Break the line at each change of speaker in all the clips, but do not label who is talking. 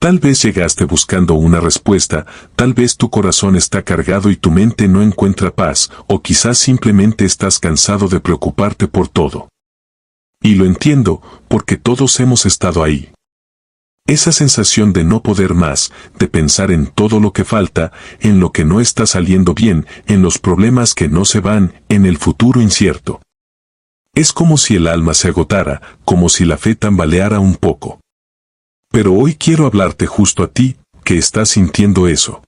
Tal vez llegaste buscando una respuesta, tal vez tu corazón está cargado y tu mente no encuentra paz, o quizás simplemente estás cansado de preocuparte por todo. Y lo entiendo, porque todos hemos estado ahí. Esa sensación de no poder más, de pensar en todo lo que falta, en lo que no está saliendo bien, en los problemas que no se van, en el futuro incierto. Es como si el alma se agotara, como si la fe tambaleara un poco. Pero hoy quiero hablarte justo a ti, que estás sintiendo eso.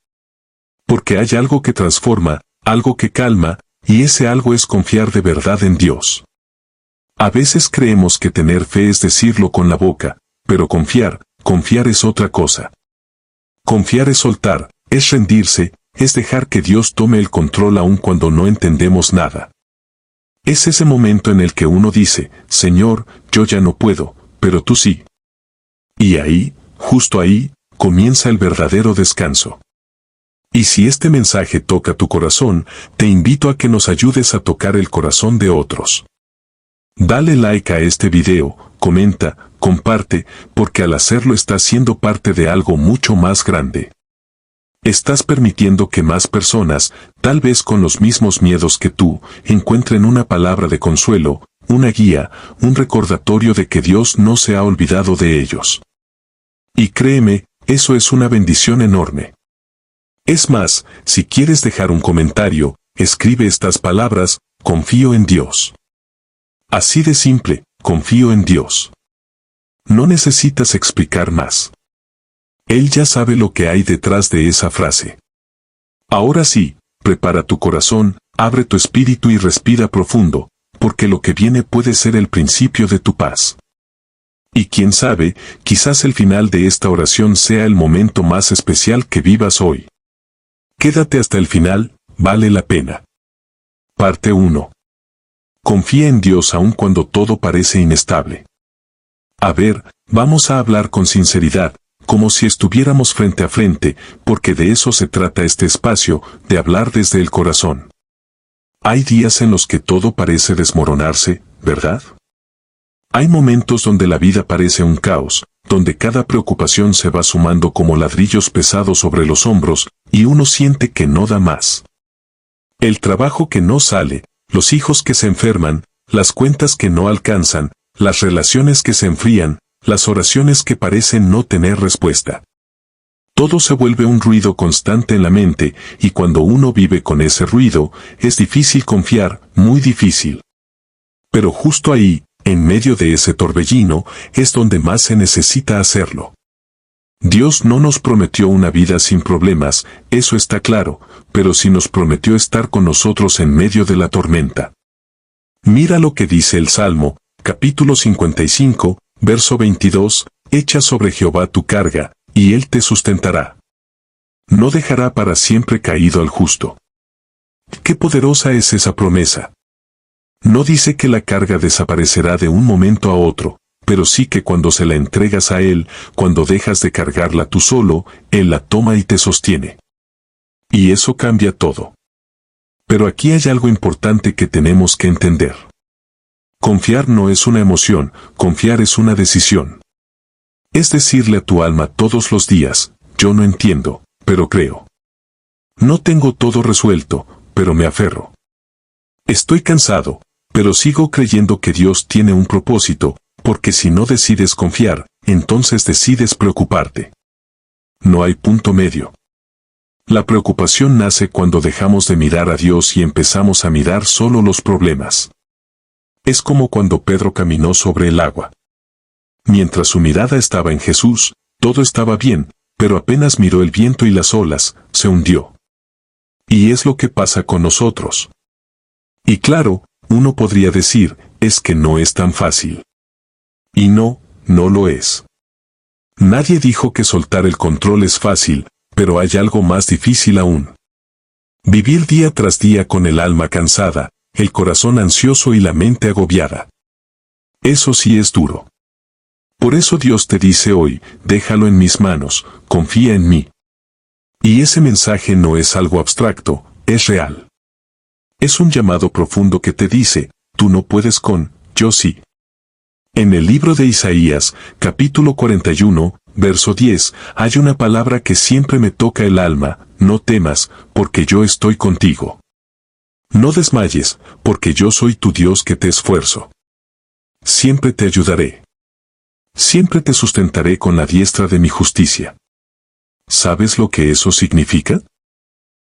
Porque hay algo que transforma, algo que calma, y ese algo es confiar de verdad en Dios. A veces creemos que tener fe es decirlo con la boca, pero confiar es otra cosa. Confiar es soltar, es rendirse, es dejar que Dios tome el control aun cuando no entendemos nada. Es ese momento en el que uno dice, Señor, yo ya no puedo, pero tú sí. Y ahí, justo ahí, comienza el verdadero descanso. Y si este mensaje toca tu corazón, te invito a que nos ayudes a tocar el corazón de otros. Dale like a este video, comenta, comparte, porque al hacerlo estás siendo parte de algo mucho más grande. Estás permitiendo que más personas, tal vez con los mismos miedos que tú, encuentren una palabra de consuelo, una guía, un recordatorio de que Dios no se ha olvidado de ellos. Y créeme, eso es una bendición enorme. Es más, si quieres dejar un comentario, escribe estas palabras, confío en Dios. Así de simple, confío en Dios. No necesitas explicar más. Él ya sabe lo que hay detrás de esa frase. Ahora sí, prepara tu corazón, abre tu espíritu y respira profundo, porque lo que viene puede ser el principio de tu paz. Y quién sabe, quizás el final de esta oración sea el momento más especial que vivas hoy. Quédate hasta el final, vale la pena. Parte 1. Confía en Dios aun cuando todo parece inestable. A ver, vamos a hablar con sinceridad, como si estuviéramos frente a frente, porque de eso se trata este espacio, de hablar desde el corazón. Hay días en los que todo parece desmoronarse, ¿verdad? Hay momentos donde la vida parece un caos, donde cada preocupación se va sumando como ladrillos pesados sobre los hombros, y uno siente que no da más. El trabajo que no sale, los hijos que se enferman, las cuentas que no alcanzan, las relaciones que se enfrían, las oraciones que parecen no tener respuesta. Todo se vuelve un ruido constante en la mente, y cuando uno vive con ese ruido, es difícil confiar, muy difícil. Pero justo ahí, en medio de ese torbellino, es donde más se necesita hacerlo. Dios no nos prometió una vida sin problemas, eso está claro, pero sí nos prometió estar con nosotros en medio de la tormenta. Mira lo que dice el Salmo, capítulo 55, verso 22, echa sobre Jehová tu carga, y Él te sustentará. No dejará para siempre caído al justo. ¡Qué poderosa es esa promesa! No dice que la carga desaparecerá de un momento a otro, pero sí que cuando se la entregas a Él, cuando dejas de cargarla tú solo, Él la toma y te sostiene. Y eso cambia todo. Pero aquí hay algo importante que tenemos que entender. Confiar no es una emoción, confiar es una decisión. Es decirle a tu alma todos los días, yo no entiendo, pero creo. No tengo todo resuelto, pero me aferro. Estoy cansado, pero sigo creyendo que Dios tiene un propósito, porque si no decides confiar, entonces decides preocuparte. No hay punto medio. La preocupación nace cuando dejamos de mirar a Dios y empezamos a mirar solo los problemas. Es como cuando Pedro caminó sobre el agua. Mientras su mirada estaba en Jesús, todo estaba bien, pero apenas miró el viento y las olas, se hundió. Y es lo que pasa con nosotros. Y claro, uno podría decir, es que no es tan fácil. Y no, no lo es. Nadie dijo que soltar el control es fácil, pero hay algo más difícil aún. Vivir día tras día con el alma cansada, el corazón ansioso y la mente agobiada. Eso sí es duro. Por eso Dios te dice hoy, déjalo en mis manos, confía en mí. Y ese mensaje no es algo abstracto, es real. Es un llamado profundo que te dice, tú no puedes con, yo sí. En el libro de Isaías, capítulo 41, verso 10, hay una palabra que siempre me toca el alma: no temas, porque yo estoy contigo. No desmayes, porque yo soy tu Dios que te esfuerzo. Siempre te ayudaré. Siempre te sustentaré con la diestra de mi justicia. ¿Sabes lo que eso significa?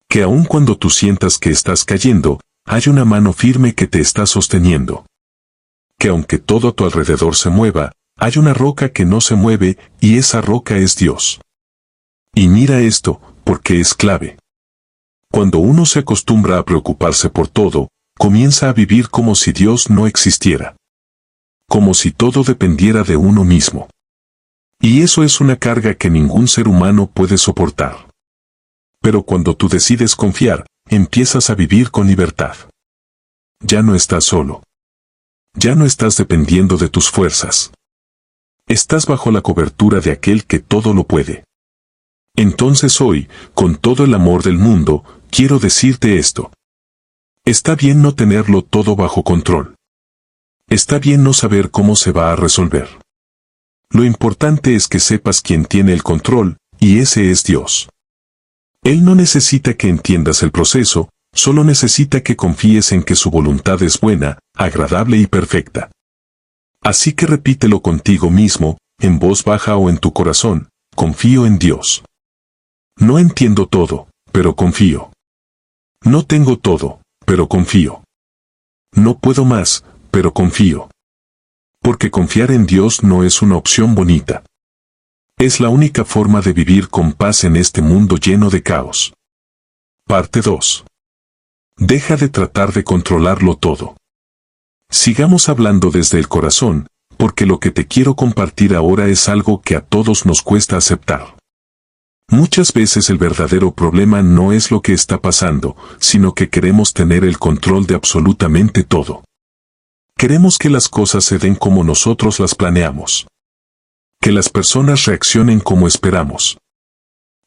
Que aun cuando tú sientas que estás cayendo, hay una mano firme que te está sosteniendo. Que aunque todo a tu alrededor se mueva, hay una roca que no se mueve, y esa roca es Dios. Y mira esto, porque es clave. Cuando uno se acostumbra a preocuparse por todo, comienza a vivir como si Dios no existiera. Como si todo dependiera de uno mismo. Y eso es una carga que ningún ser humano puede soportar. Pero cuando tú decides confiar, empiezas a vivir con libertad. Ya no estás solo. Ya no estás dependiendo de tus fuerzas. Estás bajo la cobertura de aquel que todo lo puede. Entonces hoy, con todo el amor del mundo, quiero decirte esto. Está bien no tenerlo todo bajo control. Está bien no saber cómo se va a resolver. Lo importante es que sepas quién tiene el control, y ese es Dios. Él no necesita que entiendas el proceso, solo necesita que confíes en que su voluntad es buena, agradable y perfecta. Así que repítelo contigo mismo, en voz baja o en tu corazón: confío en Dios. No entiendo todo, pero confío. No tengo todo, pero confío. No puedo más, pero confío. Porque confiar en Dios no es una opción bonita. Es la única forma de vivir con paz en este mundo lleno de caos. Parte 2. Deja de tratar de controlarlo todo. Sigamos hablando desde el corazón, porque lo que te quiero compartir ahora es algo que a todos nos cuesta aceptar. Muchas veces el verdadero problema no es lo que está pasando, sino que queremos tener el control de absolutamente todo. Queremos que las cosas se den como nosotros las planeamos. Que las personas reaccionen como esperamos.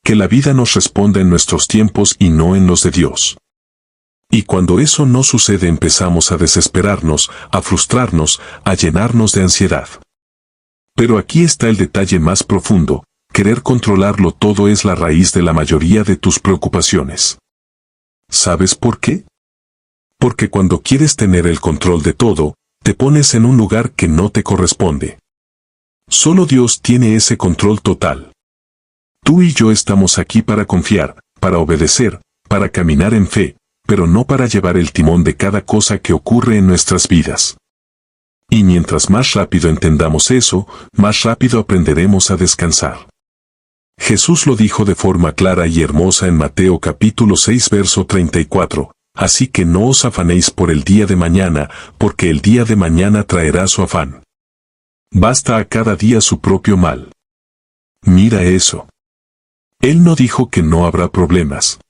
Que la vida nos responda en nuestros tiempos y no en los de Dios. Y cuando eso no sucede, empezamos a desesperarnos, a frustrarnos, a llenarnos de ansiedad. Pero aquí está el detalle más profundo: querer controlarlo todo es la raíz de la mayoría de tus preocupaciones. ¿Sabes por qué? Porque cuando quieres tener el control de todo, te pones en un lugar que no te corresponde. Solo Dios tiene ese control total. Tú y yo estamos aquí para confiar, para obedecer, para caminar en fe, pero no para llevar el timón de cada cosa que ocurre en nuestras vidas. Y mientras más rápido entendamos eso, más rápido aprenderemos a descansar. Jesús lo dijo de forma clara y hermosa en Mateo capítulo 6 verso 34, así que no os afanéis por el día de mañana, porque el día de mañana traerá su afán. Basta a cada día su propio mal. Mira eso. Él no dijo que no habrá problemas.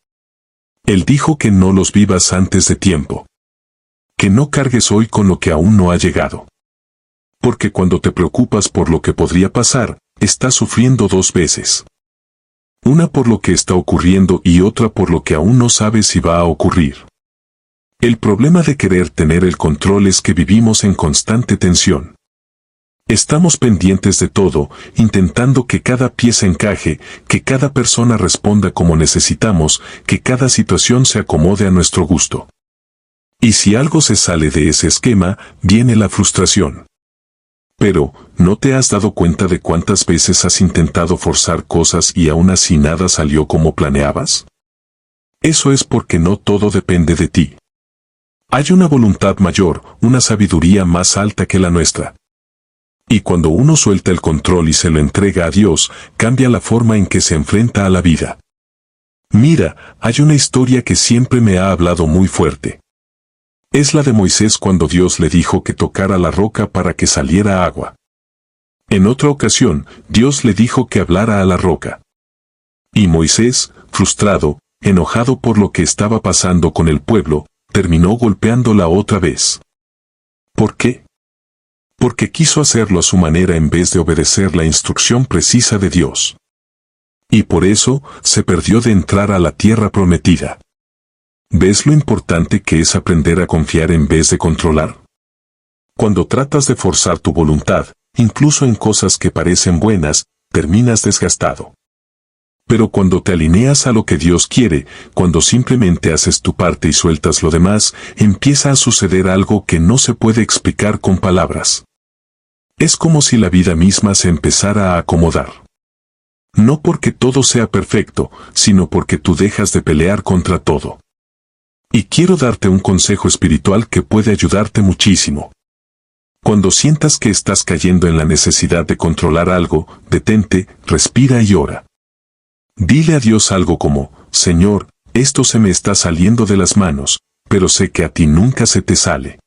Él dijo que no los vivas antes de tiempo. Que no cargues hoy con lo que aún no ha llegado. Porque cuando te preocupas por lo que podría pasar, estás sufriendo dos veces. Una por lo que está ocurriendo y otra por lo que aún no sabes si va a ocurrir. El problema de querer tener el control es que vivimos en constante tensión. Estamos pendientes de todo, intentando que cada pieza encaje, que cada persona responda como necesitamos, que cada situación se acomode a nuestro gusto. Y si algo se sale de ese esquema, viene la frustración. Pero, ¿no te has dado cuenta de cuántas veces has intentado forzar cosas y aún así nada salió como planeabas? Eso es porque no todo depende de ti. Hay una voluntad mayor, una sabiduría más alta que la nuestra. Y cuando uno suelta el control y se lo entrega a Dios, cambia la forma en que se enfrenta a la vida. Mira, hay una historia que siempre me ha hablado muy fuerte. Es la de Moisés cuando Dios le dijo que tocara la roca para que saliera agua. En otra ocasión, Dios le dijo que hablara a la roca. Y Moisés, frustrado, enojado por lo que estaba pasando con el pueblo, terminó golpeándola otra vez. ¿Por qué? Porque quiso hacerlo a su manera en vez de obedecer la instrucción precisa de Dios. Y por eso, se perdió de entrar a la tierra prometida. ¿Ves lo importante que es aprender a confiar en vez de controlar? Cuando tratas de forzar tu voluntad, incluso en cosas que parecen buenas, terminas desgastado. Pero cuando te alineas a lo que Dios quiere, cuando simplemente haces tu parte y sueltas lo demás, empieza a suceder algo que no se puede explicar con palabras. Es como si la vida misma se empezara a acomodar. No porque todo sea perfecto, sino porque tú dejas de pelear contra todo. Y quiero darte un consejo espiritual que puede ayudarte muchísimo. Cuando sientas que estás cayendo en la necesidad de controlar algo, detente, respira y ora. Dile a Dios algo como, Señor, esto se me está saliendo de las manos, pero sé que a ti nunca se te sale.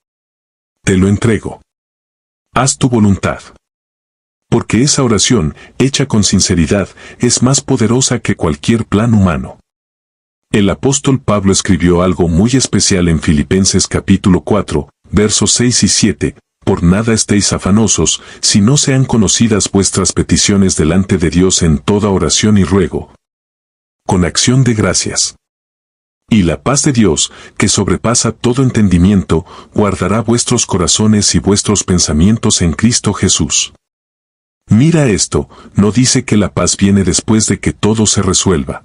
Te lo entrego. Haz tu voluntad. Porque esa oración, hecha con sinceridad, es más poderosa que cualquier plan humano. El apóstol Pablo escribió algo muy especial en Filipenses capítulo 4, versos 6 y 7, por nada estéis afanosos, si no sean conocidas vuestras peticiones delante de Dios en toda oración y ruego, con acción de gracias. Y la paz de Dios, que sobrepasa todo entendimiento, guardará vuestros corazones y vuestros pensamientos en Cristo Jesús. Mira esto, no dice que la paz viene después de que todo se resuelva.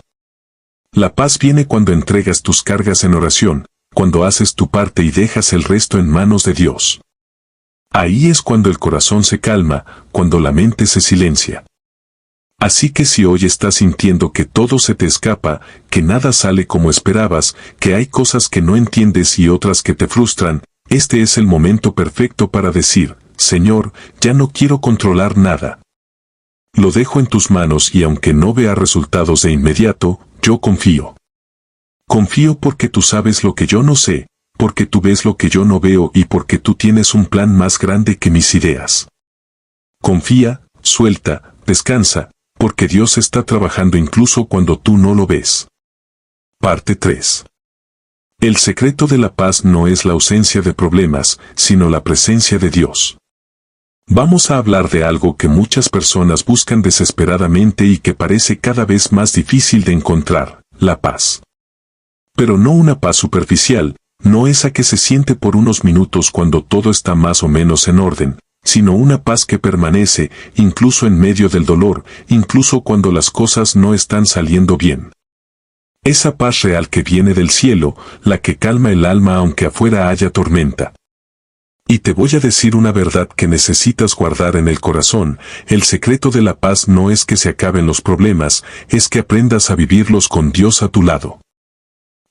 La paz viene cuando entregas tus cargas en oración, cuando haces tu parte y dejas el resto en manos de Dios. Ahí es cuando el corazón se calma, cuando la mente se silencia. Así que si hoy estás sintiendo que todo se te escapa, que nada sale como esperabas, que hay cosas que no entiendes y otras que te frustran, este es el momento perfecto para decir, Señor, ya no quiero controlar nada. Lo dejo en tus manos y aunque no vea resultados de inmediato, yo confío. Confío porque tú sabes lo que yo no sé, porque tú ves lo que yo no veo y porque tú tienes un plan más grande que mis ideas. Confía, suelta, descansa, porque Dios está trabajando incluso cuando tú no lo ves. Parte 3. El secreto de la paz no es la ausencia de problemas, sino la presencia de Dios. Vamos a hablar de algo que muchas personas buscan desesperadamente y que parece cada vez más difícil de encontrar, la paz. Pero no una paz superficial, no esa que se siente por unos minutos cuando todo está más o menos en orden, sino una paz que permanece, incluso en medio del dolor, incluso cuando las cosas no están saliendo bien. Esa paz real que viene del cielo, la que calma el alma aunque afuera haya tormenta. Y te voy a decir una verdad que necesitas guardar en el corazón, el secreto de la paz no es que se acaben los problemas, es que aprendas a vivirlos con Dios a tu lado.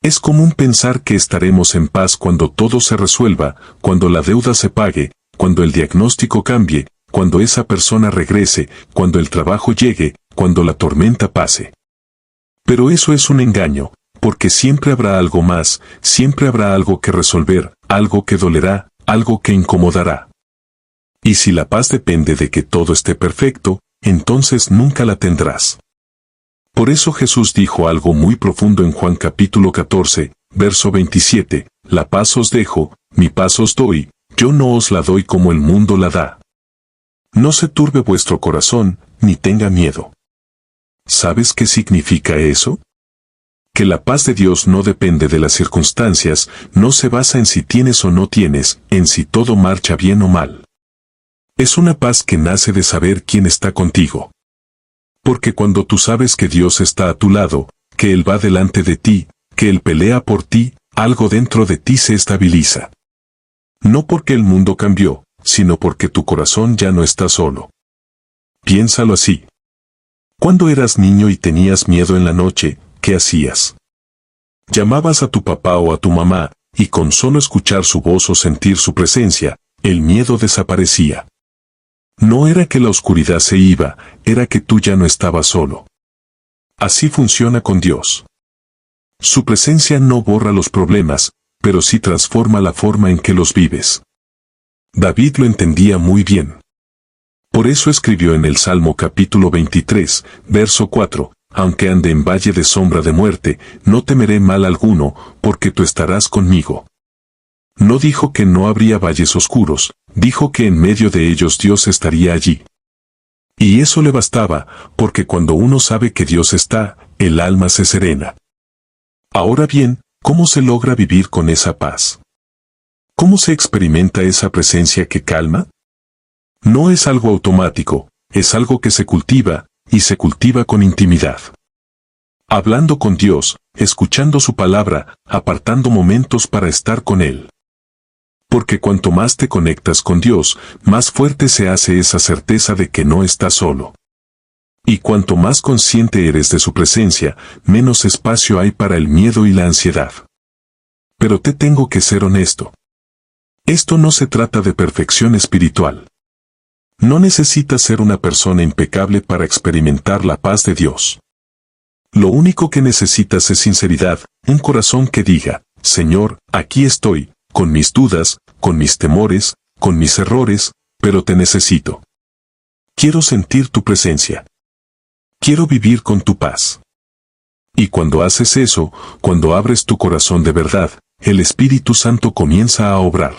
Es común pensar que estaremos en paz cuando todo se resuelva, cuando la deuda se pague, cuando el diagnóstico cambie, cuando esa persona regrese, cuando el trabajo llegue, cuando la tormenta pase. Pero eso es un engaño, porque siempre habrá algo más, siempre habrá algo que resolver, algo que dolerá, algo que incomodará. Y si la paz depende de que todo esté perfecto, entonces nunca la tendrás. Por eso Jesús dijo algo muy profundo en Juan capítulo 14, verso 27, la paz os dejo, mi paz os doy, yo no os la doy como el mundo la da. No se turbe vuestro corazón, ni tenga miedo. ¿Sabes qué significa eso? Que la paz de Dios no depende de las circunstancias, no se basa en si tienes o no tienes, en si todo marcha bien o mal. Es una paz que nace de saber quién está contigo. Porque cuando tú sabes que Dios está a tu lado, que Él va delante de ti, que Él pelea por ti, algo dentro de ti se estabiliza. No porque el mundo cambió, sino porque tu corazón ya no está solo. Piénsalo así. Cuando eras niño y tenías miedo en la noche, ¿qué hacías? Llamabas a tu papá o a tu mamá, y con solo escuchar su voz o sentir su presencia, el miedo desaparecía. No era que la oscuridad se iba, era que tú ya no estabas solo. Así funciona con Dios. Su presencia no borra los problemas, pero sí transforma la forma en que los vives. David lo entendía muy bien. Por eso escribió en el Salmo capítulo 23, verso 4, aunque ande en valle de sombra de muerte, no temeré mal alguno, porque tú estarás conmigo. No dijo que no habría valles oscuros, dijo que en medio de ellos Dios estaría allí. Y eso le bastaba, porque cuando uno sabe que Dios está, el alma se serena. Ahora bien, ¿cómo se logra vivir con esa paz? ¿Cómo se experimenta esa presencia que calma? No es algo automático, es algo que se cultiva, y se cultiva con intimidad. Hablando con Dios, escuchando su palabra, apartando momentos para estar con Él. Porque cuanto más te conectas con Dios, más fuerte se hace esa certeza de que no estás solo. Y cuanto más consciente eres de su presencia, menos espacio hay para el miedo y la ansiedad. Pero te tengo que ser honesto. Esto no se trata de perfección espiritual. No necesitas ser una persona impecable para experimentar la paz de Dios. Lo único que necesitas es sinceridad, un corazón que diga, Señor, aquí estoy, con mis dudas, con mis temores, con mis errores, pero te necesito. Quiero sentir tu presencia. Quiero vivir con tu paz. Y cuando haces eso, cuando abres tu corazón de verdad, el Espíritu Santo comienza a obrar.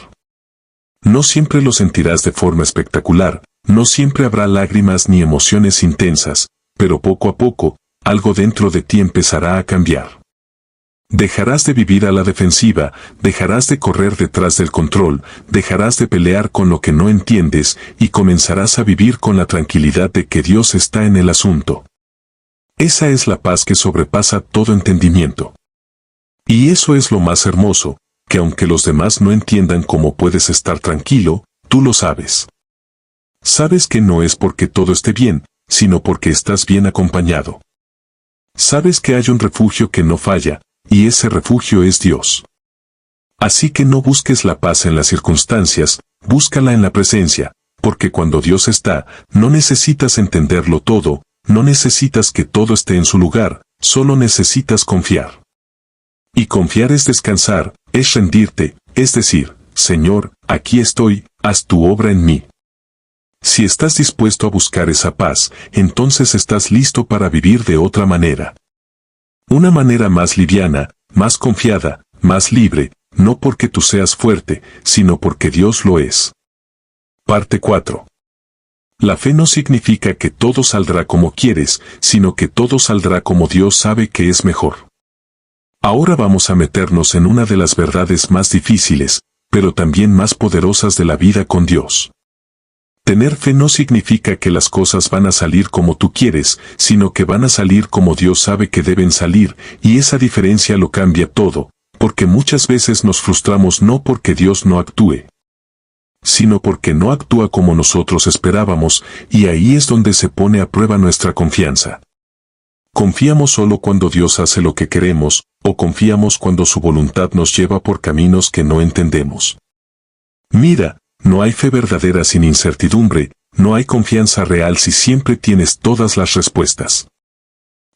No siempre lo sentirás de forma espectacular, no siempre habrá lágrimas ni emociones intensas, pero poco a poco, algo dentro de ti empezará a cambiar. Dejarás de vivir a la defensiva, dejarás de correr detrás del control, dejarás de pelear con lo que no entiendes y comenzarás a vivir con la tranquilidad de que Dios está en el asunto. Esa es la paz que sobrepasa todo entendimiento. Y eso es lo más hermoso, que aunque los demás no entiendan cómo puedes estar tranquilo, tú lo sabes. Sabes que no es porque todo esté bien, sino porque estás bien acompañado. Sabes que hay un refugio que no falla, y ese refugio es Dios. Así que no busques la paz en las circunstancias, búscala en la presencia, porque cuando Dios está, no necesitas entenderlo todo, no necesitas que todo esté en su lugar, solo necesitas confiar. Y confiar es descansar, es rendirte, es decir, Señor, aquí estoy, haz tu obra en mí. Si estás dispuesto a buscar esa paz, entonces estás listo para vivir de otra manera. Una manera más liviana, más confiada, más libre, no porque tú seas fuerte, sino porque Dios lo es. Parte 4. La fe no significa que todo saldrá como quieres, sino que todo saldrá como Dios sabe que es mejor. Ahora vamos a meternos en una de las verdades más difíciles, pero también más poderosas de la vida con Dios. Tener fe no significa que las cosas van a salir como tú quieres, sino que van a salir como Dios sabe que deben salir, y esa diferencia lo cambia todo, porque muchas veces nos frustramos no porque Dios no actúe, sino porque no actúa como nosotros esperábamos, y ahí es donde se pone a prueba nuestra confianza. ¿Confiamos solo cuando Dios hace lo que queremos, o confiamos cuando su voluntad nos lleva por caminos que no entendemos? Mira, no hay fe verdadera sin incertidumbre, no hay confianza real si siempre tienes todas las respuestas.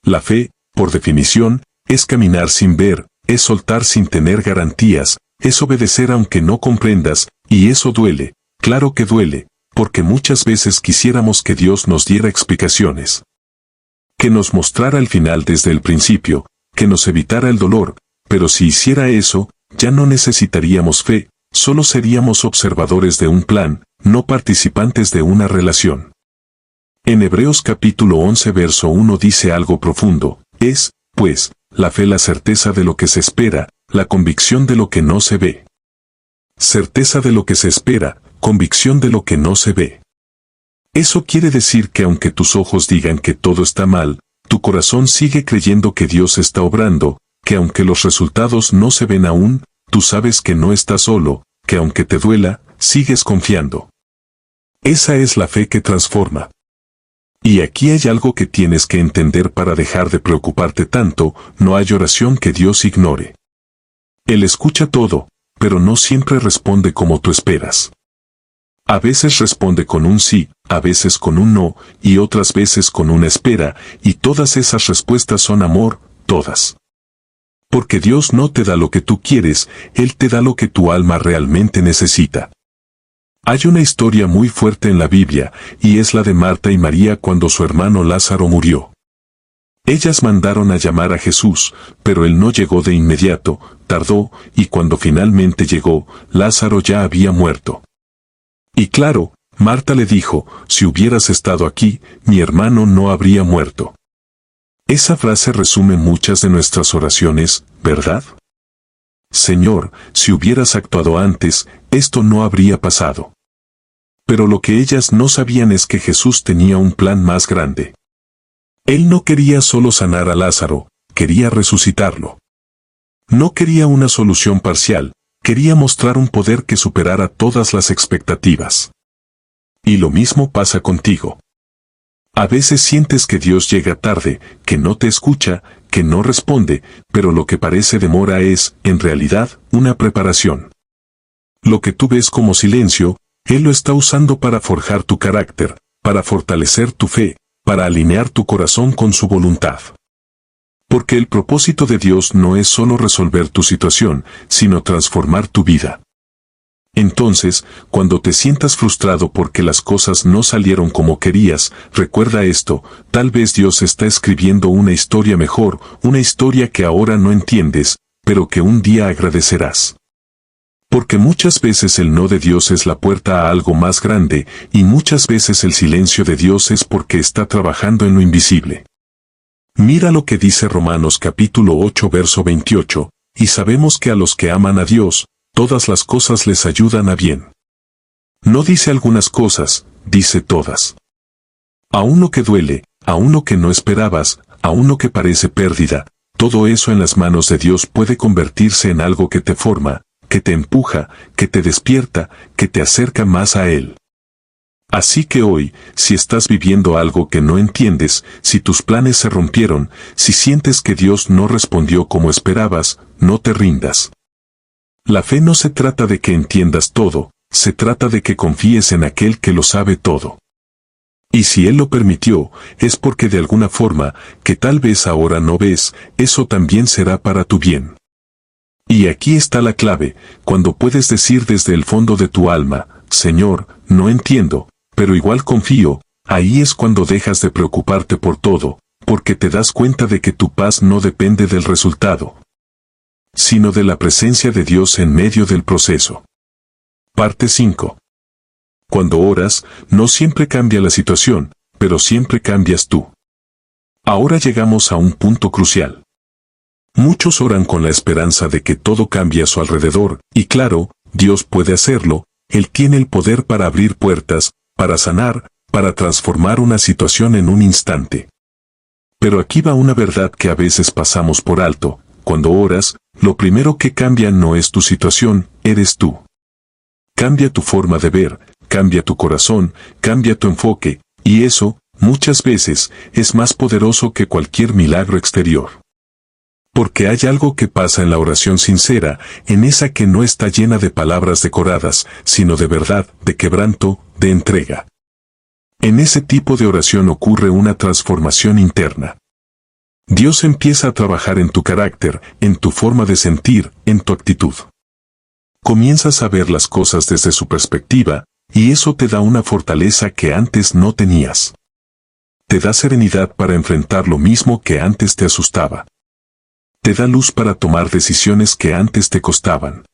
La fe, por definición, es caminar sin ver, es soltar sin tener garantías, es obedecer aunque no comprendas, y eso duele, claro que duele, porque muchas veces quisiéramos que Dios nos diera explicaciones. Que nos mostrara el final desde el principio, que nos evitara el dolor, pero si hiciera eso, ya no necesitaríamos fe, solo seríamos observadores de un plan, no participantes de una relación. En Hebreos capítulo 11 verso 1 dice algo profundo, es, pues, la fe la certeza de lo que se espera, la convicción de lo que no se ve. Certeza de lo que se espera, convicción de lo que no se ve. Eso quiere decir que aunque tus ojos digan que todo está mal, tu corazón sigue creyendo que Dios está obrando, que aunque los resultados no se ven aún, tú sabes que no estás solo, que aunque te duela, sigues confiando. Esa es la fe que transforma. Y aquí hay algo que tienes que entender para dejar de preocuparte tanto, no hay oración que Dios ignore. Él escucha todo, pero no siempre responde como tú esperas. A veces responde con un sí, a veces con un no, y otras veces con una espera, y todas esas respuestas son amor, todas. Porque Dios no te da lo que tú quieres, Él te da lo que tu alma realmente necesita. Hay una historia muy fuerte en la Biblia, y es la de Marta y María cuando su hermano Lázaro murió. Ellas mandaron a llamar a Jesús, pero Él no llegó de inmediato, tardó, y cuando finalmente llegó, Lázaro ya había muerto. Y claro, Marta le dijo, si hubieras estado aquí, mi hermano no habría muerto. Esa frase resume muchas de nuestras oraciones, ¿verdad? Señor, si hubieras actuado antes, esto no habría pasado. Pero lo que ellas no sabían es que Jesús tenía un plan más grande. Él no quería solo sanar a Lázaro, quería resucitarlo. No quería una solución parcial, quería mostrar un poder que superara todas las expectativas. Y lo mismo pasa contigo. A veces sientes que Dios llega tarde, que no te escucha, que no responde, pero lo que parece demora es, en realidad, una preparación. Lo que tú ves como silencio, Él lo está usando para forjar tu carácter, para fortalecer tu fe, para alinear tu corazón con su voluntad. Porque el propósito de Dios no es solo resolver tu situación, sino transformar tu vida. Entonces, cuando te sientas frustrado porque las cosas no salieron como querías, recuerda esto, tal vez Dios está escribiendo una historia mejor, una historia que ahora no entiendes, pero que un día agradecerás. Porque muchas veces el no de Dios es la puerta a algo más grande, y muchas veces el silencio de Dios es porque está trabajando en lo invisible. Mira lo que dice Romanos capítulo 8 verso 28, y sabemos que a los que aman a Dios, todas las cosas les ayudan a bien. No dice algunas cosas, dice todas. Aún lo que duele, aún lo que no esperabas, aún lo que parece pérdida, todo eso en las manos de Dios puede convertirse en algo que te forma, que te empuja, que te despierta, que te acerca más a Él. Así que hoy, si estás viviendo algo que no entiendes, si tus planes se rompieron, si sientes que Dios no respondió como esperabas, no te rindas. La fe no se trata de que entiendas todo, se trata de que confíes en aquel que lo sabe todo. Y si Él lo permitió, es porque de alguna forma, que tal vez ahora no ves, eso también será para tu bien. Y aquí está la clave, cuando puedes decir desde el fondo de tu alma, Señor, no entiendo, pero igual confío, ahí es cuando dejas de preocuparte por todo, porque te das cuenta de que tu paz no depende del resultado, sino de la presencia de Dios en medio del proceso. Parte 5. Cuando oras, no siempre cambia la situación, pero siempre cambias tú. Ahora llegamos a un punto crucial. Muchos oran con la esperanza de que todo cambie a su alrededor, y claro, Dios puede hacerlo, Él tiene el poder para abrir puertas, para sanar, para transformar una situación en un instante. Pero aquí va una verdad que a veces pasamos por alto, cuando oras, lo primero que cambia no es tu situación, eres tú. Cambia tu forma de ver, cambia tu corazón, cambia tu enfoque, y eso, muchas veces, es más poderoso que cualquier milagro exterior. Porque hay algo que pasa en la oración sincera, en esa que no está llena de palabras decoradas, sino de verdad, de quebranto, de entrega. En ese tipo de oración ocurre una transformación interna. Dios empieza a trabajar en tu carácter, en tu forma de sentir, en tu actitud. Comienzas a ver las cosas desde su perspectiva, y eso te da una fortaleza que antes no tenías. Te da serenidad para enfrentar lo mismo que antes te asustaba. Te da luz para tomar decisiones que antes te costaban.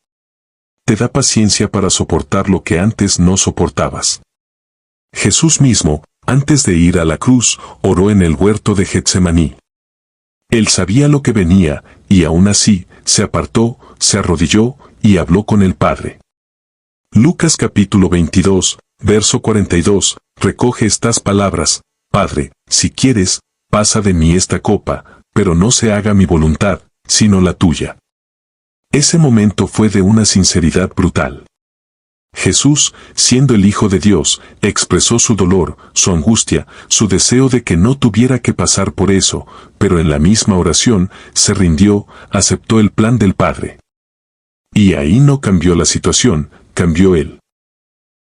Te da paciencia para soportar lo que antes no soportabas. Jesús mismo, antes de ir a la cruz, oró en el huerto de Getsemaní. Él sabía lo que venía, y aún así, se apartó, se arrodilló, y habló con el Padre. Lucas capítulo 22, verso 42, recoge estas palabras: Padre, si quieres, pasa de mí esta copa, pero no se haga mi voluntad, sino la tuya. Ese momento fue de una sinceridad brutal. Jesús, siendo el Hijo de Dios, expresó su dolor, su angustia, su deseo de que no tuviera que pasar por eso, pero en la misma oración, se rindió, aceptó el plan del Padre. Y ahí no cambió la situación, cambió Él.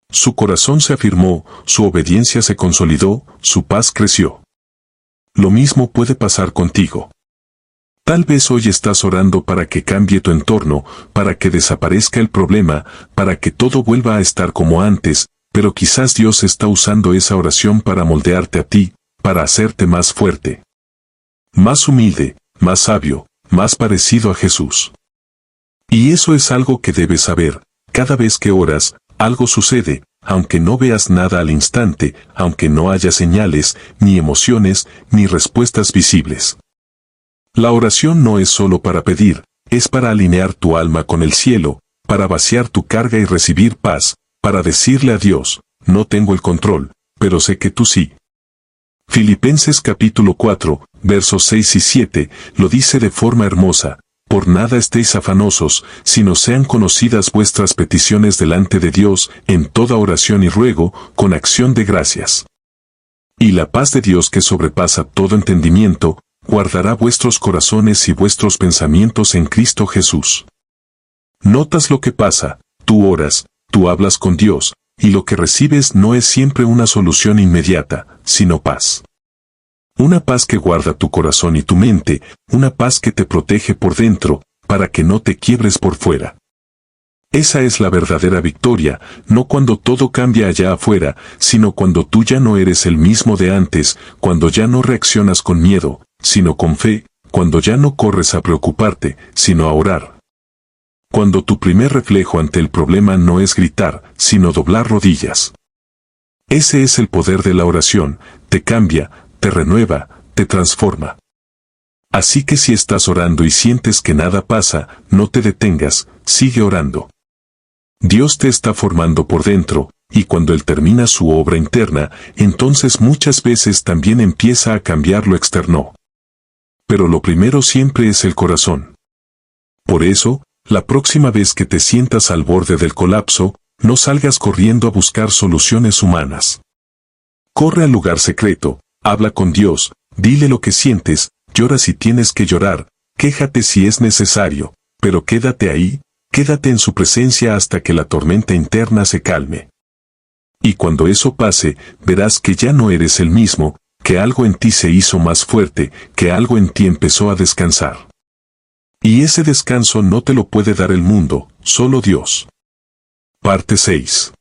Su corazón se afirmó, su obediencia se consolidó, su paz creció. Lo mismo puede pasar contigo. Tal vez hoy estás orando para que cambie tu entorno, para que desaparezca el problema, para que todo vuelva a estar como antes, pero quizás Dios está usando esa oración para moldearte a ti, para hacerte más fuerte, más humilde, más sabio, más parecido a Jesús. Y eso es algo que debes saber: cada vez que oras, algo sucede, aunque no veas nada al instante, aunque no haya señales, ni emociones, ni respuestas visibles. La oración no es solo para pedir, es para alinear tu alma con el cielo, para vaciar tu carga y recibir paz, para decirle a Dios: no tengo el control, pero sé que tú sí. Filipenses capítulo 4, versos 6 y 7, lo dice de forma hermosa: por nada estéis afanosos, sino sean conocidas vuestras peticiones delante de Dios, en toda oración y ruego, con acción de gracias. Y la paz de Dios, que sobrepasa todo entendimiento, guardará vuestros corazones y vuestros pensamientos en Cristo Jesús. ¿Notas lo que pasa? Tú oras, tú hablas con Dios, y lo que recibes no es siempre una solución inmediata, sino paz. Una paz que guarda tu corazón y tu mente, una paz que te protege por dentro, para que no te quiebres por fuera. Esa es la verdadera victoria, no cuando todo cambia allá afuera, sino cuando tú ya no eres el mismo de antes, cuando ya no reaccionas con miedo, sino con fe, cuando ya no corres a preocuparte, sino a orar. Cuando tu primer reflejo ante el problema no es gritar, sino doblar rodillas. Ese es el poder de la oración, te cambia, te renueva, te transforma. Así que si estás orando y sientes que nada pasa, no te detengas, sigue orando. Dios te está formando por dentro, y cuando Él termina su obra interna, entonces muchas veces también empieza a cambiar lo externo. Pero lo primero siempre es el corazón. Por eso, la próxima vez que te sientas al borde del colapso, no salgas corriendo a buscar soluciones humanas. Corre al lugar secreto, habla con Dios, dile lo que sientes, llora si tienes que llorar, quéjate si es necesario, pero quédate ahí, quédate en su presencia hasta que la tormenta interna se calme. Y cuando eso pase, verás que ya no eres el mismo, que algo en ti se hizo más fuerte, que algo en ti empezó a descansar. Y ese descanso no te lo puede dar el mundo, solo Dios. Parte 6.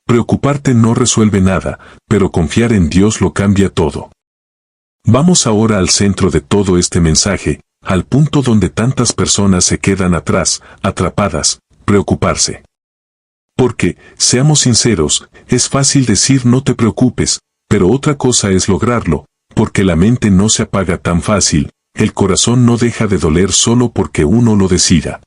Preocuparte no resuelve nada, pero confiar en Dios lo cambia todo. Vamos ahora al centro de todo este mensaje, al punto donde tantas personas se quedan atrás, atrapadas, preocuparse. Porque, seamos sinceros, es fácil decir no te preocupes, pero otra cosa es lograrlo, porque la mente no se apaga tan fácil, el corazón no deja de doler solo porque uno lo decida.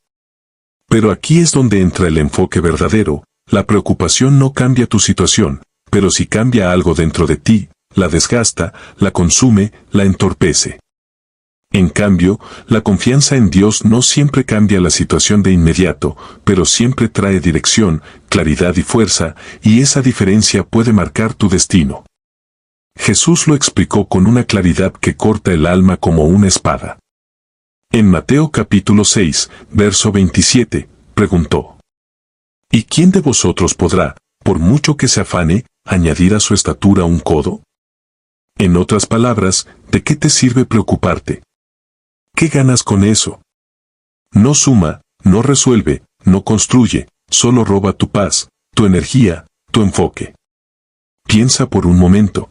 Pero aquí es donde entra el enfoque verdadero. La preocupación no cambia tu situación, pero si cambia algo dentro de ti, la desgasta, la consume, la entorpece. En cambio, la confianza en Dios no siempre cambia la situación de inmediato, pero siempre trae dirección, claridad y fuerza, y esa diferencia puede marcar tu destino. Jesús lo explicó con una claridad que corta el alma como una espada. En Mateo capítulo 6, verso 27, preguntó: ¿y quién de vosotros podrá, por mucho que se afane, añadir a su estatura un codo? En otras palabras, ¿de qué te sirve preocuparte? ¿Qué ganas con eso? No suma, no resuelve, no construye, solo roba tu paz, tu energía, tu enfoque. Piensa por un momento.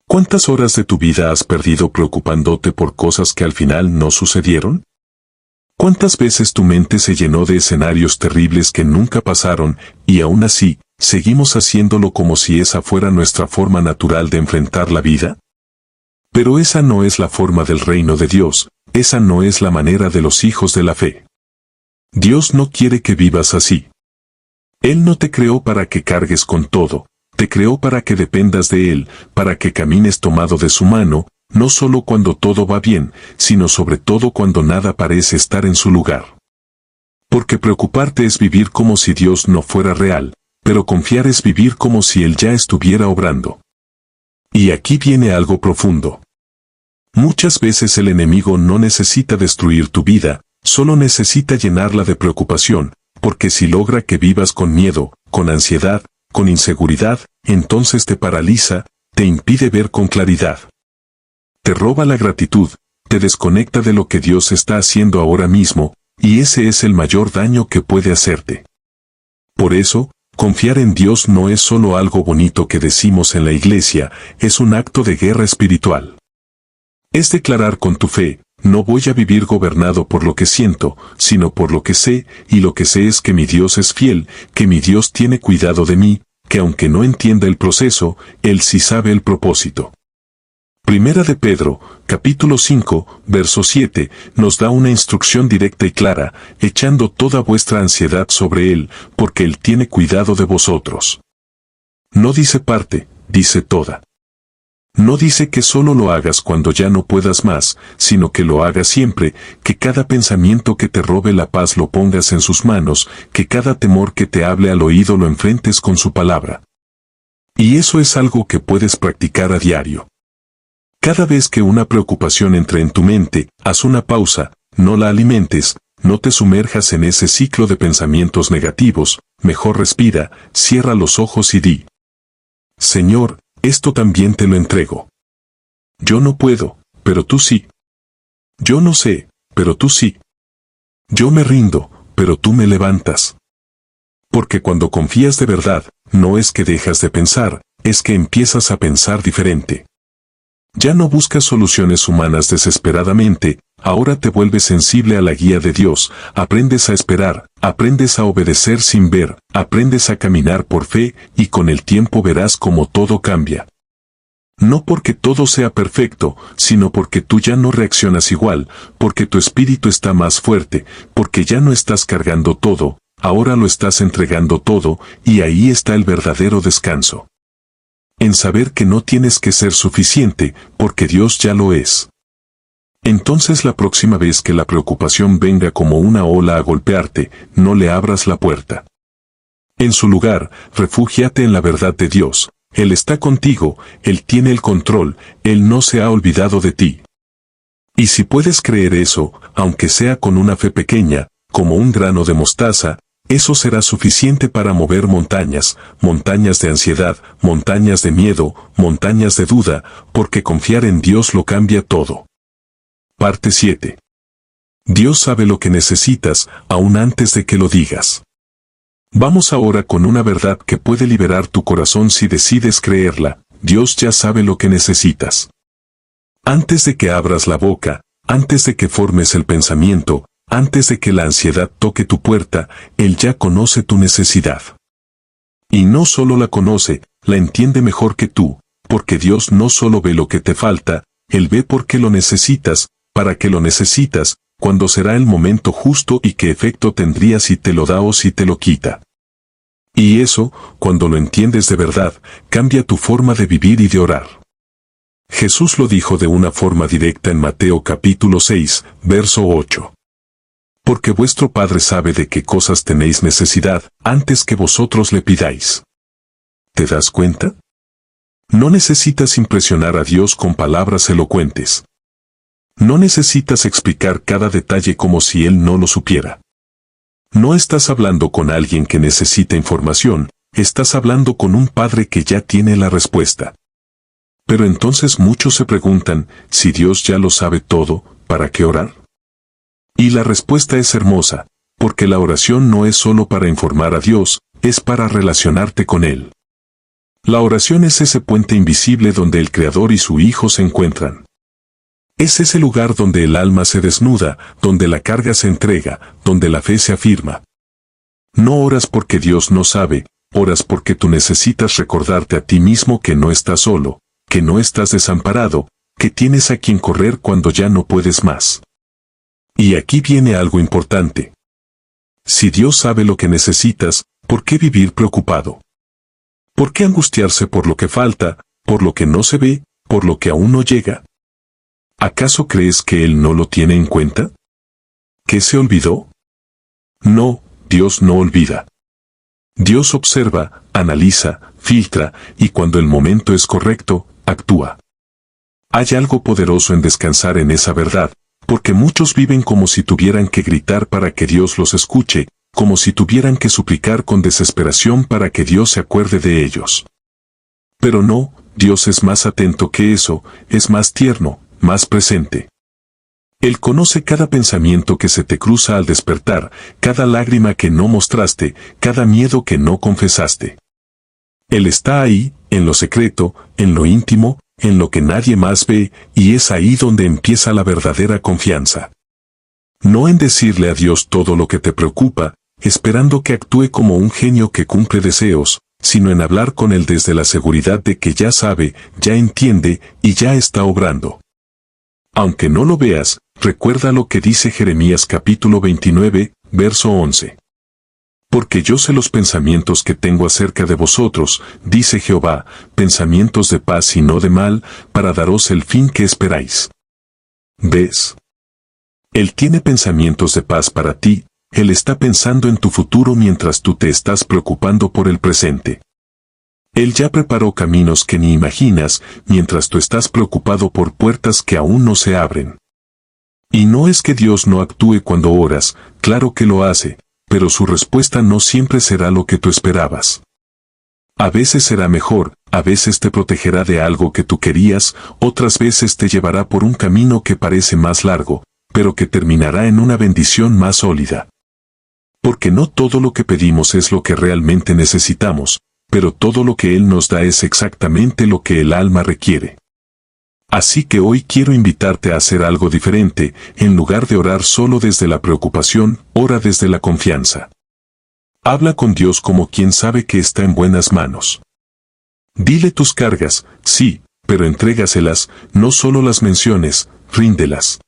¿Cuántas horas de tu vida has perdido preocupándote por cosas que al final no sucedieron? ¿Cuántas veces tu mente se llenó de escenarios terribles que nunca pasaron, y aún así, seguimos haciéndolo como si esa fuera nuestra forma natural de enfrentar la vida? Pero esa no es la forma del reino de Dios, esa no es la manera de los hijos de la fe. Dios no quiere que vivas así. Él no te creó para que cargues con todo, te creó para que dependas de Él, para que camines tomado de su mano, no solo cuando todo va bien, sino sobre todo cuando nada parece estar en su lugar. Porque preocuparte es vivir como si Dios no fuera real, pero confiar es vivir como si Él ya estuviera obrando. Y aquí viene algo profundo. Muchas veces el enemigo no necesita destruir tu vida, solo necesita llenarla de preocupación, porque si logra que vivas con miedo, con ansiedad, con inseguridad, entonces te paraliza, te impide ver con claridad. Te roba la gratitud, te desconecta de lo que Dios está haciendo ahora mismo, y ese es el mayor daño que puede hacerte. Por eso, confiar en Dios no es solo algo bonito que decimos en la iglesia, es un acto de guerra espiritual. Es declarar con tu fe: no voy a vivir gobernado por lo que siento, sino por lo que sé, y lo que sé es que mi Dios es fiel, que mi Dios tiene cuidado de mí, que aunque no entienda el proceso, Él sí sabe el propósito. Primera de Pedro, capítulo 5, verso 7, nos da una instrucción directa y clara: echando toda vuestra ansiedad sobre Él, porque Él tiene cuidado de vosotros. No dice parte, dice toda. No dice que solo lo hagas cuando ya no puedas más, sino que lo hagas siempre, que cada pensamiento que te robe la paz lo pongas en sus manos, que cada temor que te hable al oído lo enfrentes con su palabra. Y eso es algo que puedes practicar a diario. Cada vez que una preocupación entre en tu mente, haz una pausa, no la alimentes, no te sumerjas en ese ciclo de pensamientos negativos, mejor respira, cierra los ojos y di: Señor, esto también te lo entrego. Yo no puedo, pero tú sí. Yo no sé, pero tú sí. Yo me rindo, pero tú me levantas. Porque cuando confías de verdad, no es que dejas de pensar, es que empiezas a pensar diferente. Ya no buscas soluciones humanas desesperadamente, ahora te vuelves sensible a la guía de Dios, aprendes a esperar, aprendes a obedecer sin ver, aprendes a caminar por fe, y con el tiempo verás cómo todo cambia. No porque todo sea perfecto, sino porque tú ya no reaccionas igual, porque tu espíritu está más fuerte, porque ya no estás cargando todo, ahora lo estás entregando todo, y ahí está el verdadero descanso. En saber que no tienes que ser suficiente, porque Dios ya lo es. Entonces la próxima vez que la preocupación venga como una ola a golpearte, no le abras la puerta. En su lugar, refúgiate en la verdad de Dios. Él está contigo, Él tiene el control, Él no se ha olvidado de ti. Y si puedes creer eso, aunque sea con una fe pequeña, como un grano de mostaza, eso será suficiente para mover montañas, montañas de ansiedad, montañas de miedo, montañas de duda, porque confiar en Dios lo cambia todo. Parte 7. Dios sabe lo que necesitas, aún antes de que lo digas. Vamos ahora con una verdad que puede liberar tu corazón si decides creerla. Dios ya sabe lo que necesitas. Antes de que abras la boca, antes de que formes el pensamiento, antes de que la ansiedad toque tu puerta, Él ya conoce tu necesidad. Y no solo la conoce, la entiende mejor que tú, porque Dios no solo ve lo que te falta, Él ve por qué lo necesitas, para qué lo necesitas, cuándo será el momento justo y qué efecto tendría si te lo da o si te lo quita. Y eso, cuando lo entiendes de verdad, cambia tu forma de vivir y de orar. Jesús lo dijo de una forma directa en Mateo capítulo 6, verso 8. Porque vuestro Padre sabe de qué cosas tenéis necesidad, antes que vosotros le pidáis. ¿Te das cuenta? No necesitas impresionar a Dios con palabras elocuentes. No necesitas explicar cada detalle como si Él no lo supiera. No estás hablando con alguien que necesita información, estás hablando con un Padre que ya tiene la respuesta. Pero entonces muchos se preguntan, si Dios ya lo sabe todo, ¿para qué orar? Y la respuesta es hermosa, porque la oración no es solo para informar a Dios, es para relacionarte con Él. La oración es ese puente invisible donde el Creador y su Hijo se encuentran. Es ese lugar donde el alma se desnuda, donde la carga se entrega, donde la fe se afirma. No oras porque Dios no sabe, oras porque tú necesitas recordarte a ti mismo que no estás solo, que no estás desamparado, que tienes a quien correr cuando ya no puedes más. Y aquí viene algo importante. Si Dios sabe lo que necesitas, ¿por qué vivir preocupado? ¿Por qué angustiarse por lo que falta, por lo que no se ve, por lo que aún no llega? ¿Acaso crees que Él no lo tiene en cuenta? ¿Que se olvidó? No, Dios no olvida. Dios observa, analiza, filtra, y cuando el momento es correcto, actúa. Hay algo poderoso en descansar en esa verdad, porque muchos viven como si tuvieran que gritar para que Dios los escuche, como si tuvieran que suplicar con desesperación para que Dios se acuerde de ellos. Pero no, Dios es más atento que eso, es más tierno, más presente. Él conoce cada pensamiento que se te cruza al despertar, cada lágrima que no mostraste, cada miedo que no confesaste. Él está ahí, en lo secreto, en lo íntimo, en lo que nadie más ve, y es ahí donde empieza la verdadera confianza. No en decirle a Dios todo lo que te preocupa, esperando que actúe como un genio que cumple deseos, sino en hablar con Él desde la seguridad de que ya sabe, ya entiende, y ya está obrando. Aunque no lo veas, recuerda lo que dice Jeremías capítulo 29, verso 11. Porque yo sé los pensamientos que tengo acerca de vosotros, dice Jehová, pensamientos de paz y no de mal, para daros el fin que esperáis. ¿Ves? Él tiene pensamientos de paz para ti, Él está pensando en tu futuro mientras tú te estás preocupando por el presente. Él ya preparó caminos que ni imaginas, mientras tú estás preocupado por puertas que aún no se abren. Y no es que Dios no actúe cuando oras, claro que lo hace, pero su respuesta no siempre será lo que tú esperabas. A veces será mejor, a veces te protegerá de algo que tú querías, otras veces te llevará por un camino que parece más largo, pero que terminará en una bendición más sólida. Porque no todo lo que pedimos es lo que realmente necesitamos, pero todo lo que Él nos da es exactamente lo que el alma requiere. Así que hoy quiero invitarte a hacer algo diferente, en lugar de orar solo desde la preocupación, ora desde la confianza. Habla con Dios como quien sabe que está en buenas manos. Dile tus cargas, sí, pero entrégaselas, no solo las menciones, ríndelas.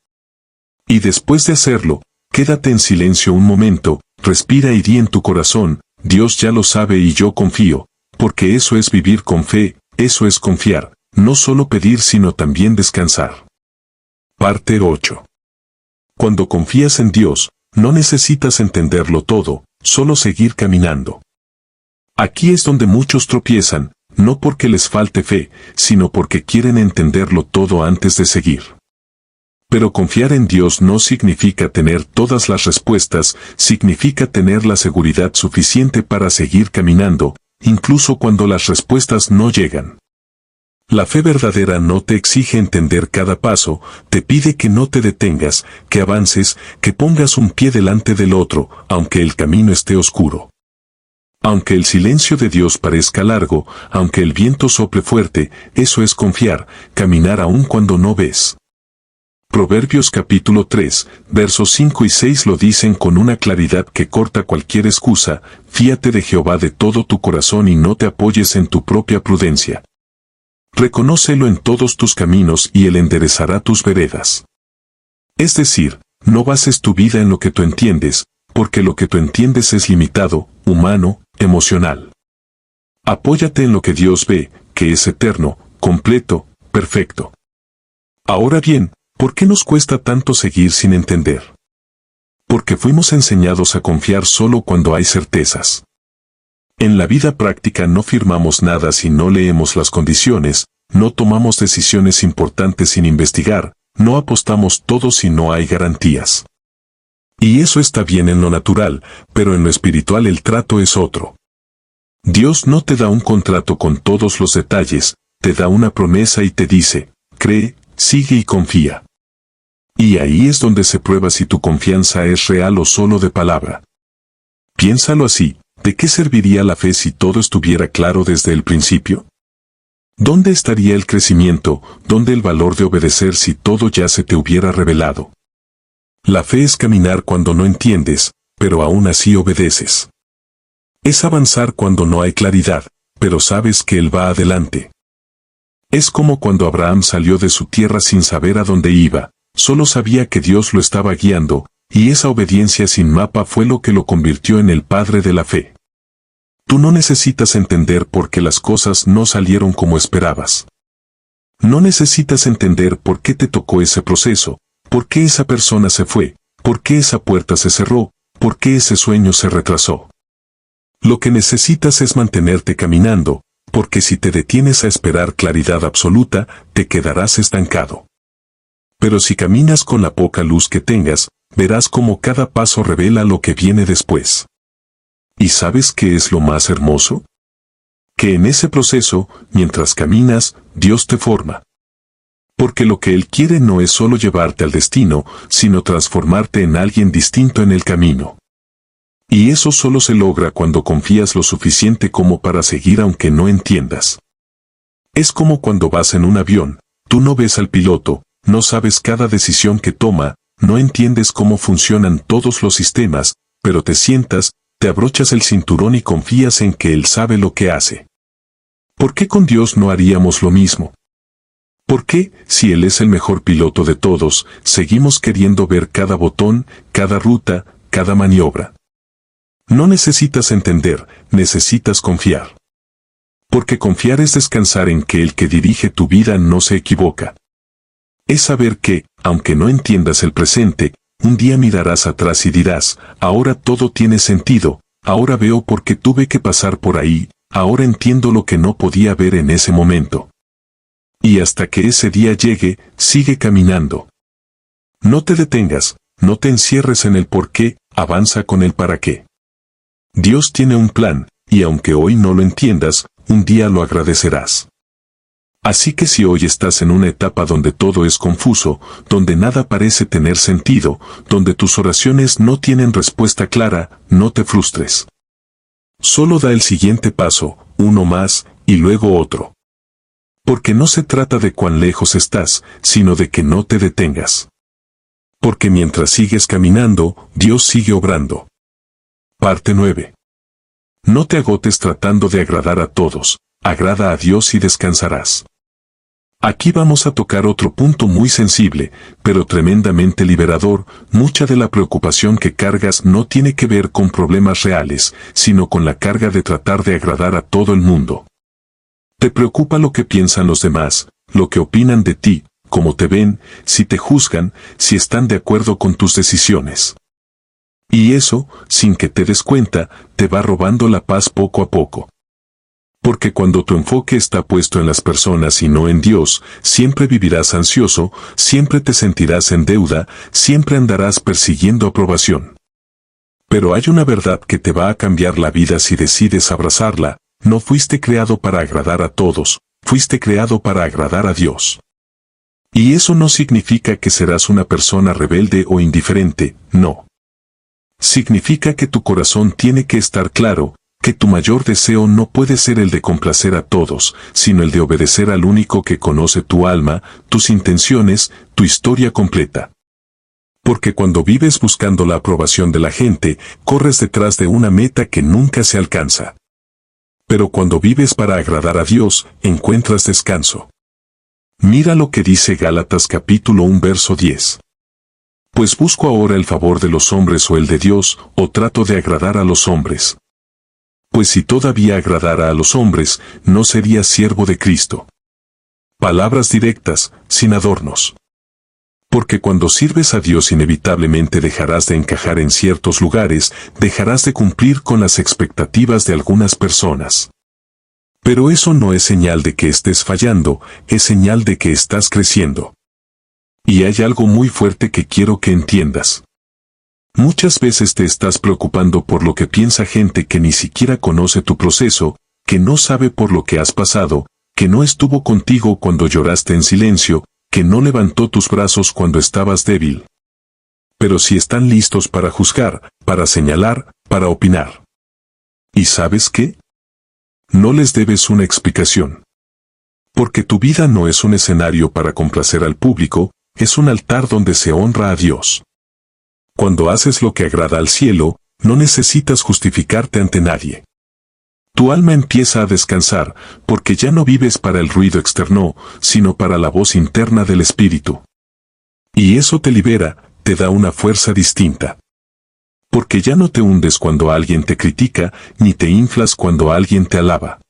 Y después de hacerlo, quédate en silencio un momento, respira y di en tu corazón, Dios ya lo sabe y yo confío, porque eso es vivir con fe, eso es confiar, no solo pedir sino también descansar. Parte 8. Cuando confías en Dios, no necesitas entenderlo todo, solo seguir caminando. Aquí es donde muchos tropiezan, no porque les falte fe, sino porque quieren entenderlo todo antes de seguir. Pero confiar en Dios no significa tener todas las respuestas, significa tener la seguridad suficiente para seguir caminando, incluso cuando las respuestas no llegan. La fe verdadera no te exige entender cada paso, te pide que no te detengas, que avances, que pongas un pie delante del otro, aunque el camino esté oscuro. Aunque el silencio de Dios parezca largo, aunque el viento sople fuerte, eso es confiar, caminar aún cuando no ves. Proverbios capítulo 3, versos 5 y 6 lo dicen con una claridad que corta cualquier excusa, fíate de Jehová de todo tu corazón y no te apoyes en tu propia prudencia. Reconócelo en todos tus caminos y Él enderezará tus veredas. Es decir, no bases tu vida en lo que tú entiendes, porque lo que tú entiendes es limitado, humano, emocional. Apóyate en lo que Dios ve, que es eterno, completo, perfecto. Ahora bien, ¿por qué nos cuesta tanto seguir sin entender? Porque fuimos enseñados a confiar solo cuando hay certezas. En la vida práctica no firmamos nada si no leemos las condiciones, no tomamos decisiones importantes sin investigar, no apostamos todo si no hay garantías. Y eso está bien en lo natural, pero en lo espiritual el trato es otro. Dios no te da un contrato con todos los detalles, te da una promesa y te dice, cree, sigue y confía. Y ahí es donde se prueba si tu confianza es real o solo de palabra. Piénsalo así, ¿de qué serviría la fe si todo estuviera claro desde el principio? ¿Dónde estaría el crecimiento, dónde el valor de obedecer si todo ya se te hubiera revelado? La fe es caminar cuando no entiendes, pero aún así obedeces. Es avanzar cuando no hay claridad, pero sabes que Él va adelante. Es como cuando Abraham salió de su tierra sin saber a dónde iba, solo sabía que Dios lo estaba guiando, y esa obediencia sin mapa fue lo que lo convirtió en el padre de la fe. Tú no necesitas entender por qué las cosas no salieron como esperabas. No necesitas entender por qué te tocó ese proceso, por qué esa persona se fue, por qué esa puerta se cerró, por qué ese sueño se retrasó. Lo que necesitas es mantenerte caminando, porque si te detienes a esperar claridad absoluta, te quedarás estancado. Pero si caminas con la poca luz que tengas, verás cómo cada paso revela lo que viene después. ¿Y sabes qué es lo más hermoso? Que en ese proceso, mientras caminas, Dios te forma. Porque lo que Él quiere no es solo llevarte al destino, sino transformarte en alguien distinto en el camino. Y eso solo se logra cuando confías lo suficiente como para seguir aunque no entiendas. Es como cuando vas en un avión, tú no ves al piloto, no sabes cada decisión que toma, no entiendes cómo funcionan todos los sistemas, pero te sientas, te abrochas el cinturón y confías en que Él sabe lo que hace. ¿Por qué con Dios no haríamos lo mismo? ¿Por qué, si Él es el mejor piloto de todos, seguimos queriendo ver cada botón, cada ruta, cada maniobra? No necesitas entender, necesitas confiar. Porque confiar es descansar en que el que dirige tu vida no se equivoca. Es saber que, aunque no entiendas el presente, un día mirarás atrás y dirás, ahora todo tiene sentido, ahora veo por qué tuve que pasar por ahí, ahora entiendo lo que no podía ver en ese momento. Y hasta que ese día llegue, sigue caminando. No te detengas, no te encierres en el por qué, avanza con el para qué. Dios tiene un plan, y aunque hoy no lo entiendas, un día lo agradecerás. Así que si hoy estás en una etapa donde todo es confuso, donde nada parece tener sentido, donde tus oraciones no tienen respuesta clara, no te frustres. Solo da el siguiente paso, uno más, y luego otro. Porque no se trata de cuán lejos estás, sino de que no te detengas. Porque mientras sigues caminando, Dios sigue obrando. Parte 9. No te agotes tratando de agradar a todos, agrada a Dios y descansarás. Aquí vamos a tocar otro punto muy sensible, pero tremendamente liberador. Mucha de la preocupación que cargas no tiene que ver con problemas reales, sino con la carga de tratar de agradar a todo el mundo. Te preocupa lo que piensan los demás, lo que opinan de ti, cómo te ven, si te juzgan, si están de acuerdo con tus decisiones. Y eso, sin que te des cuenta, te va robando la paz poco a poco. Porque cuando tu enfoque está puesto en las personas y no en Dios, siempre vivirás ansioso, siempre te sentirás en deuda, siempre andarás persiguiendo aprobación. Pero hay una verdad que te va a cambiar la vida si decides abrazarla. No fuiste creado para agradar a todos, fuiste creado para agradar a Dios. Y eso no significa que serás una persona rebelde o indiferente, no. Significa que tu corazón tiene que estar claro, que tu mayor deseo no puede ser el de complacer a todos, sino el de obedecer al único que conoce tu alma, tus intenciones, tu historia completa. Porque cuando vives buscando la aprobación de la gente, corres detrás de una meta que nunca se alcanza. Pero cuando vives para agradar a Dios, encuentras descanso. Mira lo que dice Gálatas capítulo 1 verso 10. Pues busco ahora el favor de los hombres o el de Dios, o trato de agradar a los hombres. Pues si todavía agradara a los hombres, no sería siervo de Cristo. Palabras directas, sin adornos. Porque cuando sirves a Dios inevitablemente dejarás de encajar en ciertos lugares, dejarás de cumplir con las expectativas de algunas personas. Pero eso no es señal de que estés fallando, es señal de que estás creciendo. Y hay algo muy fuerte que quiero que entiendas. Muchas veces te estás preocupando por lo que piensa gente que ni siquiera conoce tu proceso, que no sabe por lo que has pasado, que no estuvo contigo cuando lloraste en silencio, que no levantó tus brazos cuando estabas débil. Pero si están listos para juzgar, para señalar, para opinar. ¿Y sabes qué? No les debes una explicación. Porque tu vida no es un escenario para complacer al público, es un altar donde se honra a Dios. Cuando haces lo que agrada al cielo, no necesitas justificarte ante nadie. Tu alma empieza a descansar, porque ya no vives para el ruido externo, sino para la voz interna del Espíritu. Y eso te libera, te da una fuerza distinta. Porque ya no te hundes cuando alguien te critica, ni te inflas cuando alguien te alaba.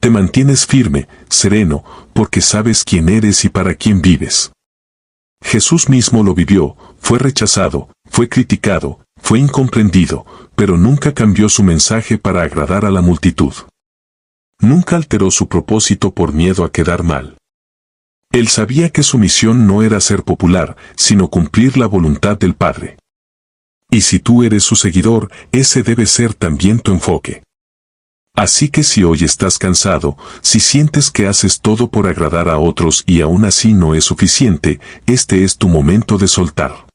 Te mantienes firme, sereno, porque sabes quién eres y para quién vives. Jesús mismo lo vivió, fue rechazado, fue criticado, fue incomprendido, pero nunca cambió su mensaje para agradar a la multitud. Nunca alteró su propósito por miedo a quedar mal. Él sabía que su misión no era ser popular, sino cumplir la voluntad del Padre. Y si tú eres su seguidor, ese debe ser también tu enfoque. Así que si hoy estás cansado, si sientes que haces todo por agradar a otros y aún así no es suficiente, este es tu momento de soltar.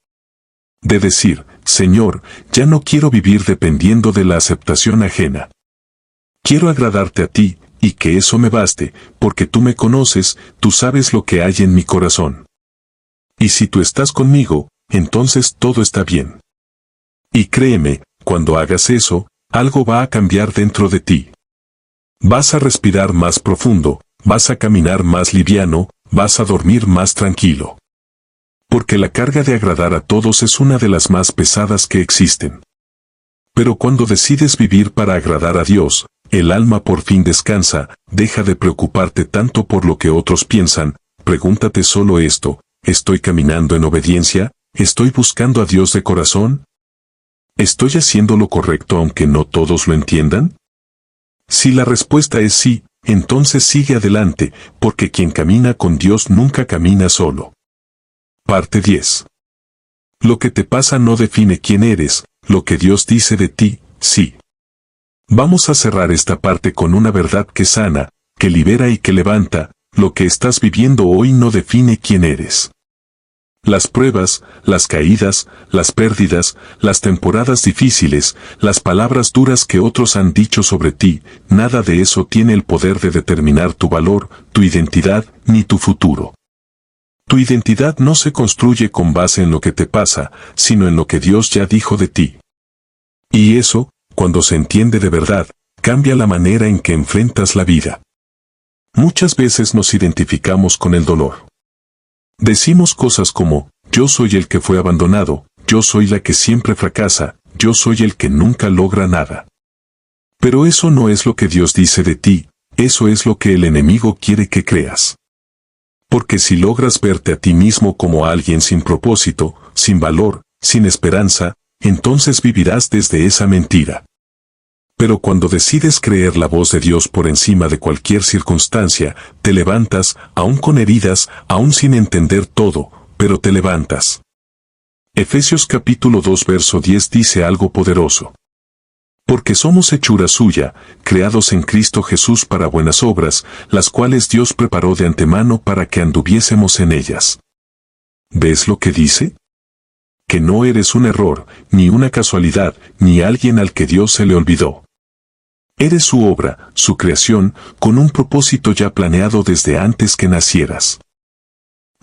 De decir, Señor, ya no quiero vivir dependiendo de la aceptación ajena. Quiero agradarte a ti, y que eso me baste, porque tú me conoces, tú sabes lo que hay en mi corazón. Y si tú estás conmigo, entonces todo está bien. Y créeme, cuando hagas eso, algo va a cambiar dentro de ti. Vas a respirar más profundo, vas a caminar más liviano, vas a dormir más tranquilo. Porque la carga de agradar a todos es una de las más pesadas que existen. Pero cuando decides vivir para agradar a Dios, el alma por fin descansa, deja de preocuparte tanto por lo que otros piensan, pregúntate solo esto: ¿estoy caminando en obediencia? ¿Estoy buscando a Dios de corazón? ¿Estoy haciendo lo correcto aunque no todos lo entiendan? Si la respuesta es sí, entonces sigue adelante, porque quien camina con Dios nunca camina solo. Parte 10. Lo que te pasa no define quién eres, lo que Dios dice de ti, sí. Vamos a cerrar esta parte con una verdad que sana, que libera y que levanta: lo que estás viviendo hoy no define quién eres. Las pruebas, las caídas, las pérdidas, las temporadas difíciles, las palabras duras que otros han dicho sobre ti, nada de eso tiene el poder de determinar tu valor, tu identidad, ni tu futuro. Tu identidad no se construye con base en lo que te pasa, sino en lo que Dios ya dijo de ti. Y eso, cuando se entiende de verdad, cambia la manera en que enfrentas la vida. Muchas veces nos identificamos con el dolor. Decimos cosas como: yo soy el que fue abandonado, yo soy la que siempre fracasa, yo soy el que nunca logra nada. Pero eso no es lo que Dios dice de ti, eso es lo que el enemigo quiere que creas. Porque si logras verte a ti mismo como alguien sin propósito, sin valor, sin esperanza, entonces vivirás desde esa mentira. Pero cuando decides creer la voz de Dios por encima de cualquier circunstancia, te levantas, aún con heridas, aún sin entender todo, pero te levantas. Efesios capítulo 2 verso 10 dice algo poderoso. Porque somos hechura suya, creados en Cristo Jesús para buenas obras, las cuales Dios preparó de antemano para que anduviésemos en ellas. ¿Ves lo que dice? Que no eres un error, ni una casualidad, ni alguien al que Dios se le olvidó. Eres su obra, su creación, con un propósito ya planeado desde antes que nacieras.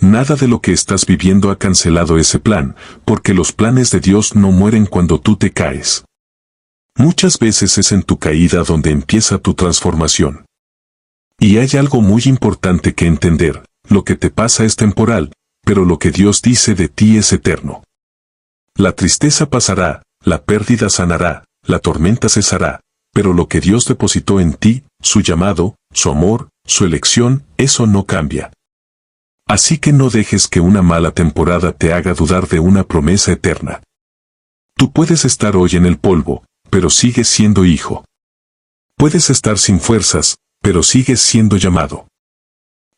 Nada de lo que estás viviendo ha cancelado ese plan, porque los planes de Dios no mueren cuando tú te caes. Muchas veces es en tu caída donde empieza tu transformación. Y hay algo muy importante que entender: lo que te pasa es temporal, pero lo que Dios dice de ti es eterno. La tristeza pasará, la pérdida sanará, la tormenta cesará, pero lo que Dios depositó en ti, su llamado, su amor, su elección, eso no cambia. Así que no dejes que una mala temporada te haga dudar de una promesa eterna. Tú puedes estar hoy en el polvo, pero sigues siendo hijo. Puedes estar sin fuerzas, pero sigues siendo llamado.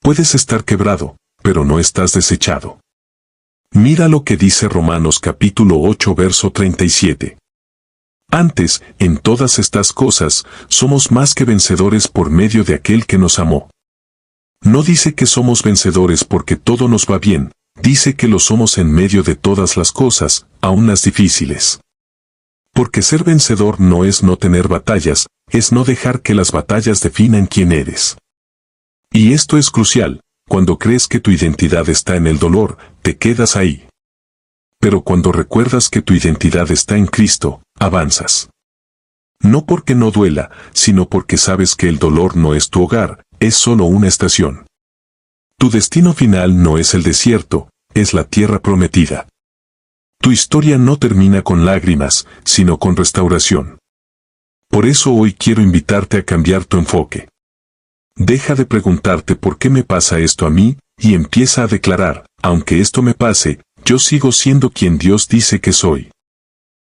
Puedes estar quebrado, pero no estás desechado. Mira lo que dice Romanos capítulo 8 verso 37. Antes, en todas estas cosas, somos más que vencedores por medio de aquel que nos amó. No dice que somos vencedores porque todo nos va bien, dice que lo somos en medio de todas las cosas, aun las difíciles. Porque ser vencedor no es no tener batallas, es no dejar que las batallas definan quién eres. Y esto es crucial: cuando crees que tu identidad está en el dolor, te quedas ahí. Pero cuando recuerdas que tu identidad está en Cristo, avanzas. No porque no duela, sino porque sabes que el dolor no es tu hogar, es solo una estación. Tu destino final no es el desierto, es la tierra prometida. Tu historia no termina con lágrimas, sino con restauración. Por eso hoy quiero invitarte a cambiar tu enfoque. Deja de preguntarte por qué me pasa esto a mí, y empieza a declarar: aunque esto me pase, yo sigo siendo quien Dios dice que soy.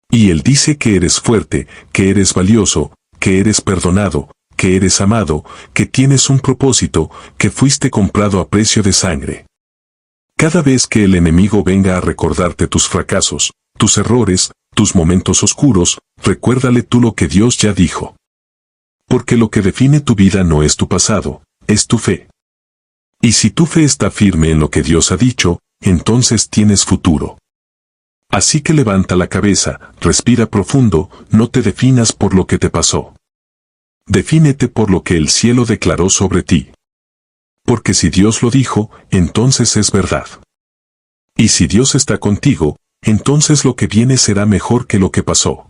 Y Él dice que eres fuerte, que eres valioso, que eres perdonado, que eres amado, que tienes un propósito, que fuiste comprado a precio de sangre. Cada vez que el enemigo venga a recordarte tus fracasos, tus errores, tus momentos oscuros, recuérdale tú lo que Dios ya dijo. Porque lo que define tu vida no es tu pasado, es tu fe. Y si tu fe está firme en lo que Dios ha dicho, entonces tienes futuro. Así que levanta la cabeza, respira profundo, no te definas por lo que te pasó. Defínete por lo que el cielo declaró sobre ti. Porque si Dios lo dijo, entonces es verdad. Y si Dios está contigo, entonces lo que viene será mejor que lo que pasó.